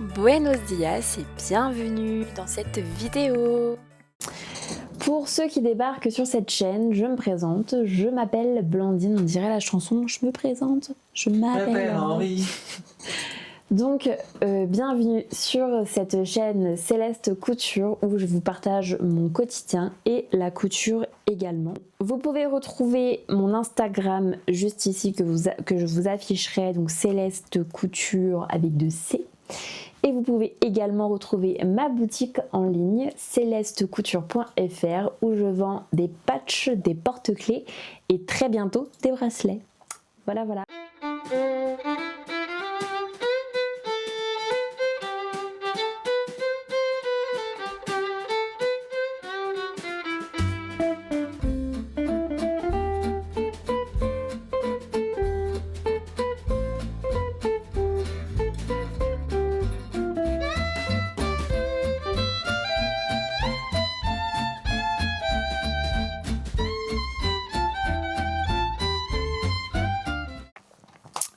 Buenos dias et bienvenue dans cette vidéo. Pour ceux qui débarquent sur cette chaîne, je me présente, je m'appelle Blandine, on dirait la chanson « Je me présente, je m'appelle Henri ». Donc, bienvenue sur cette chaîne Céleste Couture où je vous partage mon quotidien et la couture également. Vous pouvez retrouver mon Instagram juste ici que je vous afficherai, donc Céleste Couture avec 2 C. Et vous pouvez également retrouver ma boutique en ligne celestecouture.fr où je vends des patchs, des porte-clés et très bientôt des bracelets. Voilà.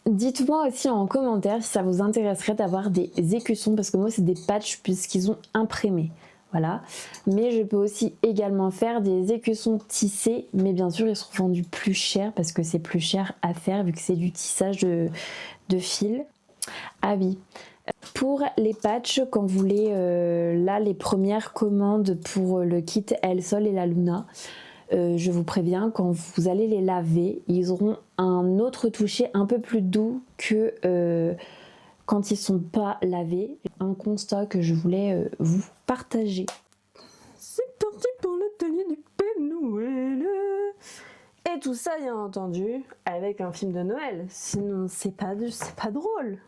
Dites-moi aussi en commentaire si ça vous intéresserait d'avoir des écussons parce que moi c'est des patchs puisqu'ils ont imprimé. Voilà. Mais je peux aussi également faire des écussons tissés, mais bien sûr ils seront vendus plus cher parce que c'est plus cher à faire vu que c'est du tissage de fil. Ah oui. Pour les patchs, quand vous voulez là les premières commandes pour le kit El Sol et la Luna, je vous préviens, quand vous allez les laver, ils auront un autre toucher un peu plus doux que quand ils sont pas lavés. Un constat que je voulais vous partager. C'est parti pour l'atelier du Père Noël. Et tout ça, bien entendu, avec un film de Noël. Sinon, c'est pas drôle.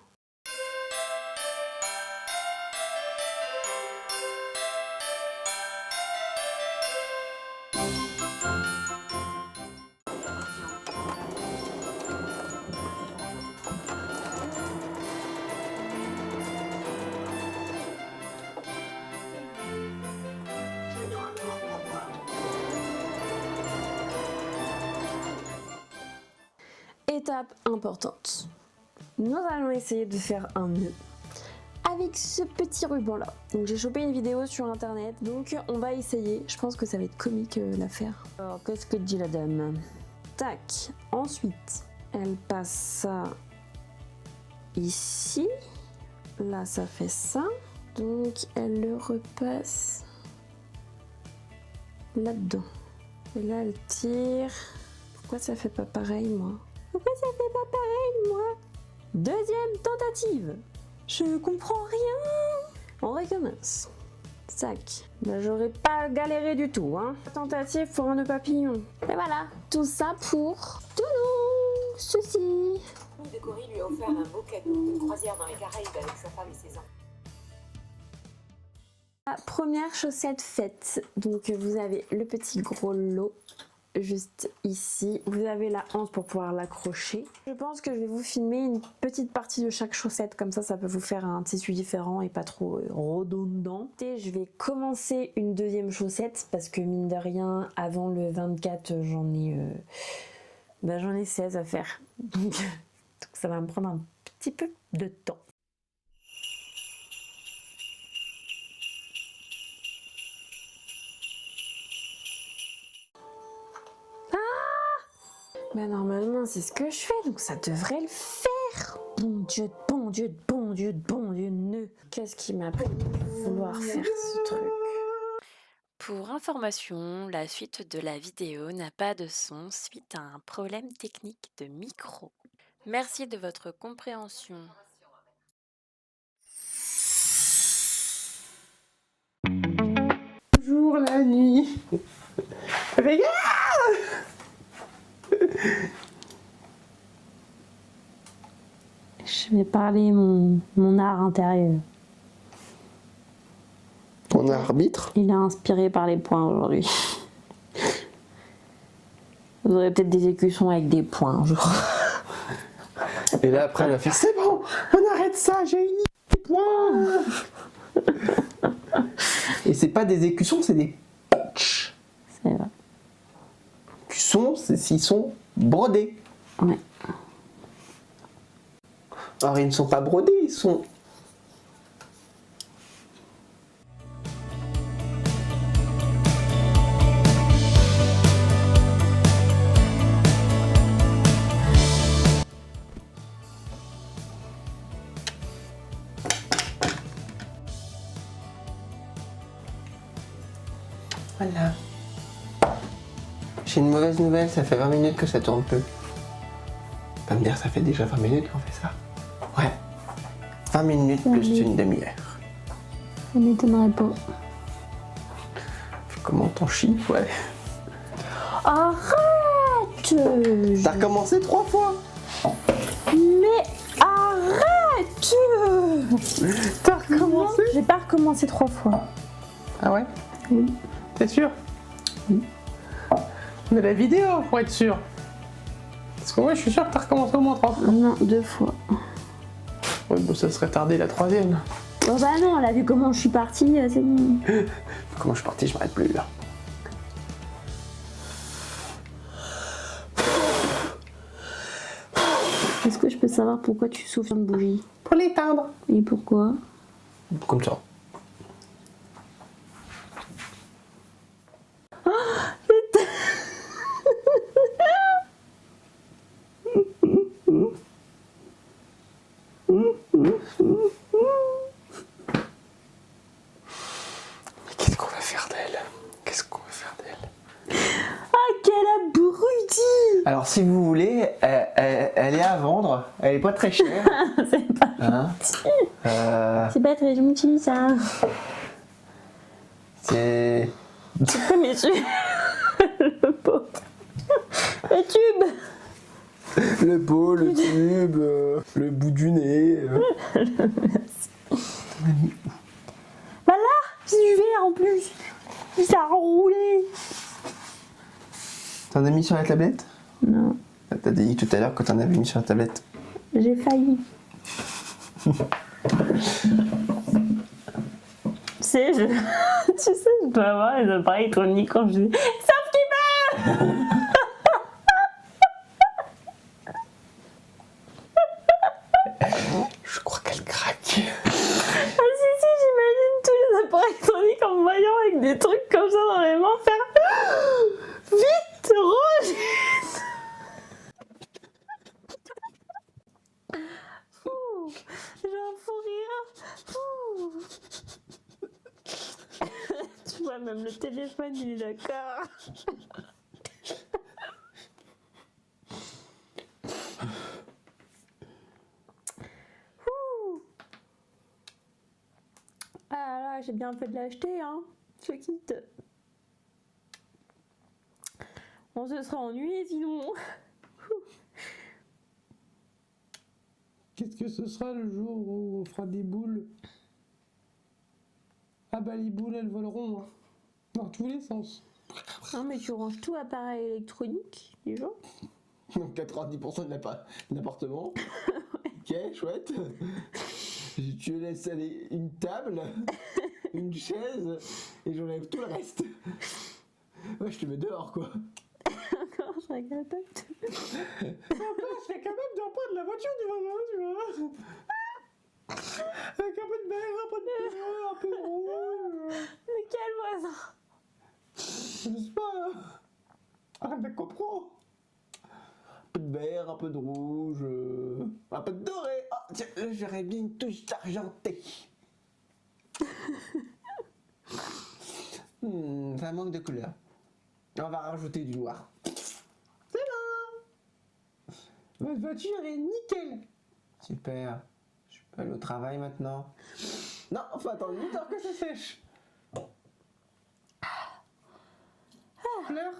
Étape importante. Nous allons essayer de faire un nœud avec ce petit ruban là. Donc j'ai chopé une vidéo sur internet, donc on va essayer. Je pense que ça va être comique l'affaire. Alors qu'est-ce que dit la dame? Tac. Ensuite, elle passe ça ici. Là ça fait ça. Donc elle le repasse là-dedans. Et là elle tire. Pourquoi ça fait pas pareil moi? Pourquoi ça fait pas pareil, moi? Deuxième tentative. Je comprends rien. On recommence. Sac. Ben, j'aurais pas galéré du tout, hein. Tentative pour un nœud papillon. Et voilà. Tout ça pour... Toulouse. Ceci. Une de Cory lui a offert un beau cadeau de croisière dans les Caraïbes avec sa femme et ses enfants. La première chaussette faite. Donc vous avez le petit gros lot. Juste ici, vous avez la hanche pour pouvoir l'accrocher. Je pense que je vais vous filmer une petite partie de chaque chaussette, comme ça peut vous faire un tissu différent et pas trop redondant. Et je vais commencer une deuxième chaussette parce que mine de rien, avant le 24, j'en ai 16 à faire. Donc ça va me prendre un petit peu de temps. Ben normalement c'est ce que je fais, donc ça devrait le faire. Bon Dieu, nœud. Qu'est-ce qui m'a pris de vouloir faire ce truc? Pour information, la suite de la vidéo n'a pas de son suite à un problème technique de micro. Merci de votre compréhension. Bonjour la nuit. Regarde. Je vais parler mon art intérieur. Ton arbitre. Il est inspiré par les points aujourd'hui. Vous aurez peut-être des écussons avec des points, je crois. Et là après elle va faire c'est bon, on arrête ça, j'ai une idée, point. Et c'est pas des écussons, c'est des patchs. C'est vrai. Écussons, c'est s'ils sont brodés. Ouais. Alors ils ne sont pas brodés, ils sont Voilà. J'ai une mauvaise nouvelle, ça fait 20 minutes que ça tourne peu. Pas me dire, ça fait déjà 20 minutes qu'on fait ça. Ouais. 20 minutes plus une demi-heure. Ça m'étonnerait pas. Comment t'en chies, ouais. Arrête! T'as recommencé 3 fois. Mais arrête! T'as recommencé? J'ai pas recommencé 3 fois. Ah ouais? Oui. T'es sûr? Oui. On a la vidéo pour être sûr. Parce que moi je suis sûr que t'as recommencé au moins 3 fois. Non, 2 fois. Ouais, bon, ça serait tardé la 3e. Oh bah non, elle a vu comment je suis partie, c'est bon. Comment je suis parti, je m'arrête plus là. Est-ce que je peux savoir pourquoi tu souffles de bougie? Pour l'éteindre. Et pourquoi? Comme ça. Qu'est-ce qu'on va faire d'elle? Qu'est-ce qu'on va faire d'elle? Ah, quel abruti! Alors si vous voulez, elle est à vendre. Elle est pas très chère. C'est pas... Hein C'est pas très gentil, ça. C'est... C'est pas mes yeux. Le pot. Le tube. Le pot, le tube, le bout du nez. Bah là, c'est du verre en plus. Ça a roulé. T'en as mis sur la tablette? Non, T'as dit tout à l'heure que t'en avais mis sur la tablette. j'ai failli. Tu sais, je dois avoir les appareils électroniques quand je dis sauf qu'il meurt. Je crois qu'elle craque. Ah si, j'imagine tous les appareils électroniques en me voyant avec des trucs comme ça dans les mains faire vite, rouge. Ouh, j'ai un fou rire. Ouh. Tu vois, même le téléphone, il est d'accord. Ouh. Ah là, j'ai bien fait de l'acheter, hein. Je quitte. On se sera ennuyé sinon. Qu'est-ce que ce sera le jour où on fera des boules? Ah bah les boules elles voleront hein. Dans tous les sens. Non mais tu ranges tout appareil électronique déjà. Donc 90% de l'appartement. Ok, chouette. Tu laisses aller une table, une chaise, et j'enlève tout le reste. Ouais, je te mets dehors quoi. Encore, je serais capable de... Encore, je serais capable de reprendre la voiture du voisin, tu vois. Avec un peu de beurre, un peu de beurre, un peu de rouge. Mais quel voisin? Je sais pas. Un mec copro. Un peu de vert, un peu de rouge, un peu de doré. Ah, tiens, là j'aurais bien une touche argentée. Ça manque de couleur. On va rajouter du noir. C'est bon. Votre voiture est nickel. Super. Je peux aller au travail maintenant. Non, faut attendre 8 heures que ça sèche. Pleure. Tu pleures.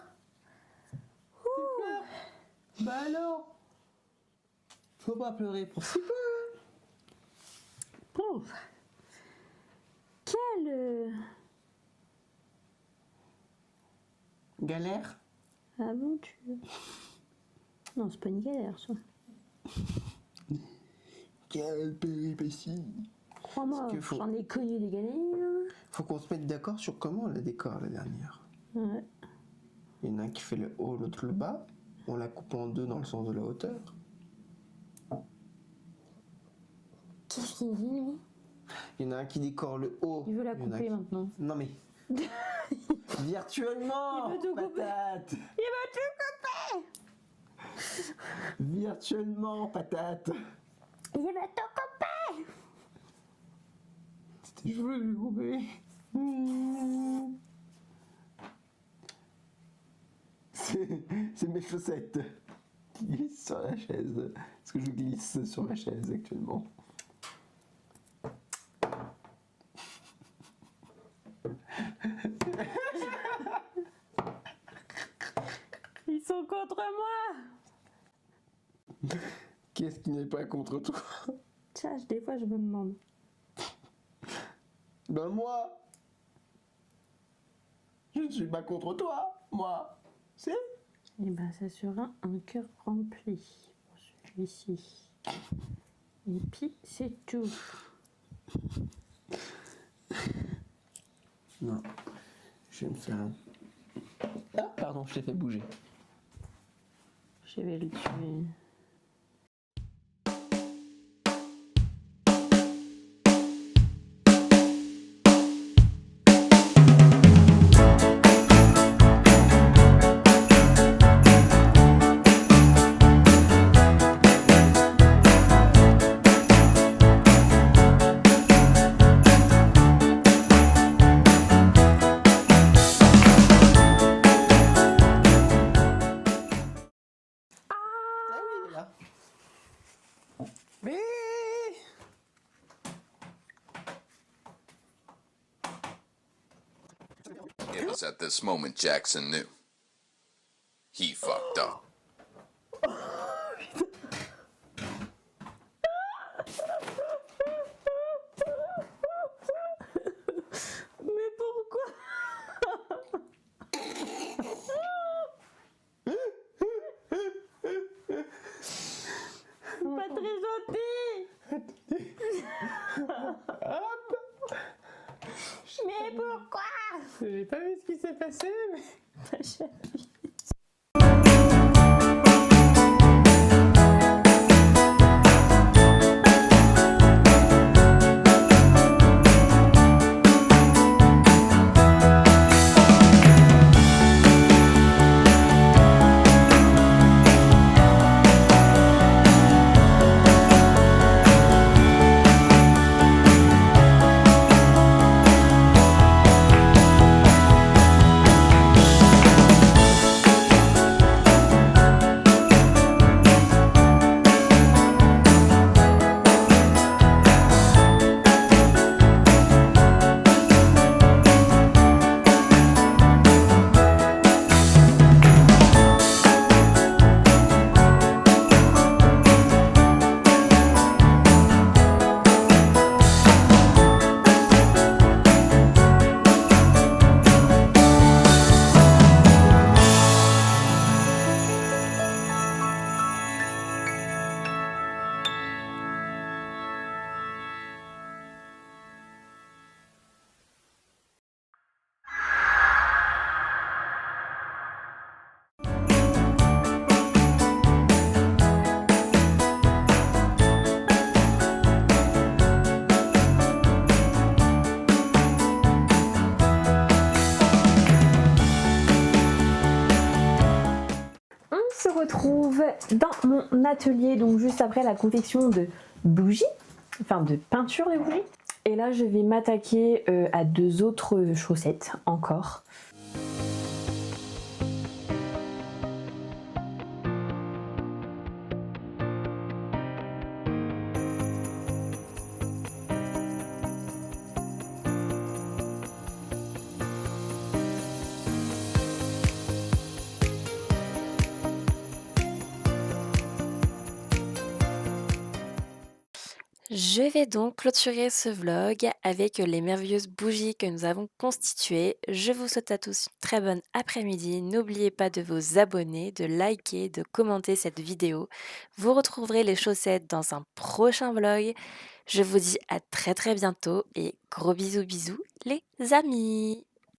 Bah alors. Faut pas pleurer pour si peu. Pauvre. Quelle... Galère. aventure. Non, c'est pas une galère, ça. Quelle péripétie. Crois-moi, Parce que faut- j'en ai connu des galères. Faut qu'on se mette d'accord sur comment on la décore la dernière. Ouais. Il y en a un qui fait le haut, l'autre le bas. On la coupe en deux dans le sens de la hauteur. Qu'est-ce qu'il dit, lui? Il y en a un qui décore le haut. Il veut la Il y en a couper qui- maintenant. Non mais. Virtuellement. Il veut tout couper. Patate. Il va tout couper. Virtuellement, patate. Il va tout couper. Je veux lui couper. C'est mes chaussettes qui glissent sur la chaise. Parce que je glisse sur ma chaise actuellement. Ils sont contre moi. Qu'est-ce qui n'est pas contre toi? Tiens, des fois je me demande. Ben moi, je ne suis pas contre toi, moi. C'est... Et ben ça sera un cœur rempli pour celui-ci. Et puis c'est tout. Non, je vais me faire un... Ah, pardon, je t'ai fait bouger. Je vais le tuer. Ah oui, il est là. Mais... It was at this moment Jackson knew. He fucked up. Mais pourquoi? Pas très gentil. Mais pourquoi? J'ai pas vu ce qui s'est passé, mais... On se retrouve dans mon atelier, donc juste après la confection de bougies, enfin de peinture de bougies. Et là, je vais m'attaquer à 2 autres chaussettes encore. Je vais donc clôturer ce vlog avec les merveilleuses bougies que nous avons constituées. Je vous souhaite à tous une très bonne après-midi. N'oubliez pas de vous abonner, de liker, de commenter cette vidéo. Vous retrouverez les chaussettes dans un prochain vlog. Je vous dis à très bientôt et gros bisous les amis!